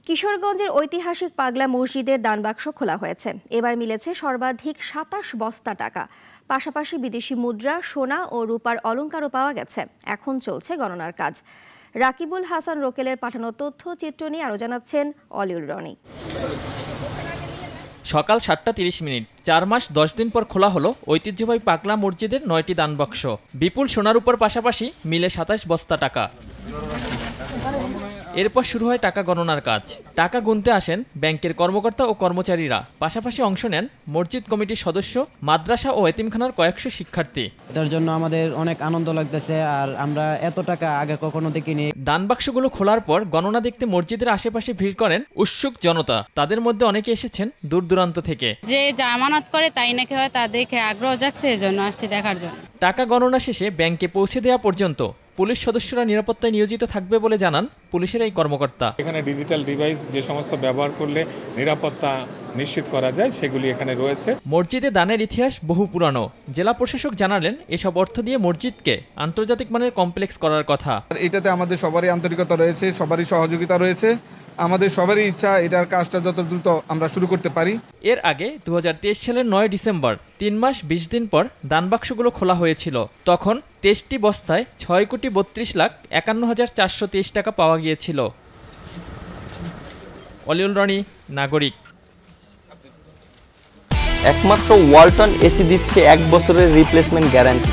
কিশোরগঞ্জের ঐতিহাসিক পাগলা মসজিদের দানবাক্স খোলা হয়েছে। এবার মিলেছে সর্বাধিক ২৭ বস্তা টাকা। পাশাপাশি বিদেশি মুদ্রা, সোনা ও রূপার অলংকারও পাওয়া গেছে। এখন চলছে গণনার কাজ। রাকিবুল হাসান রোকেলের পাঠানো তথ্যচিত্র নিয়ে আরও জানাচ্ছেন অলিউল রনি। সকাল ৭টা ৩০ মিনিট। ৪ মাস ১০ দিন পর খোলা হলো ঐতিহ্যবাহী পাগলা মসজিদের ৯টি দানবাক্স। বিপুল সোনার উপর পাশাপাশি মিলে ২৭ বস্তা টাকা। এরপর শুরু হয় টাকা গণনার কাজ। টাকা গুনতে আসেন ব্যাংকের কর্মকর্তা ও কর্মচারীরা। পাশাপাশি অংশ নেন মসজিদ কমিটির সদস্য, মাদ্রাসা ও এতিমখানার কয়েকশো শিক্ষার্থী। এটার জন্য আমাদের অনেক আনন্দ লাগতেছে, আর আমরা এত টাকা আগে কখনো দেখিনি। দানবাক্সগুলো খোলার পর গণনা দেখতে মসজিদের আশেপাশে ভিড় করেন উৎসুক জনতা। তাদের মধ্যে অনেকে এসেছেন দূর দূরান্ত থেকে। যে জামানত করে তাই নাকি হয়, তা দেখে আগ্রহ জাগছে, এজন্য আসছে দেখার জন্য। টাকা গণনা শেষে ব্যাংকে পৌঁছে দেওয়া পর্যন্ত পুলিশ সদস্যরা নিরাপত্তায় নিয়োজিত থাকবে বলে জানান পুলিশের এই কর্মকর্তা। এখানে ডিজিটাল ডিভাইস যে সমস্ত ব্যবহার করলে নিরাপত্তা নিশ্চিত করা যায় সেগুলি এখানে রয়েছে। মসজিদে দানের ইতিহাস বহু পুরানো। জেলা প্রশাসক জানালেন এসব অর্থ দিয়ে মসজিদকে আন্তর্জাতিক মানের কমপ্লেক্স করার কথা। এটাতে আমাদের সবারই আন্তরিকতা রয়েছে, সবারই সহযোগিতা রয়েছে। আমাদের সবারই ইচ্ছা এটার কাজটা যত দ্রুত আমরা শুরু করতে পারি। এর আগে ২০২৩ সালের ৯ ডিসেম্বর ৩ মাস ২০ দিন পর দানবাক্সগুলো খোলা হয়েছিল। তখন ২৩টি বস্তায় ৬,৩২,৫১,৪২৩ টাকা পাওয়া গিয়েছিল। অলিউল রনি, নাগরিক। একমাত্র ওয়ালটন এসি দিচ্ছে ১ বছরের রিপ্লেসমেন্ট গ্যারান্টি।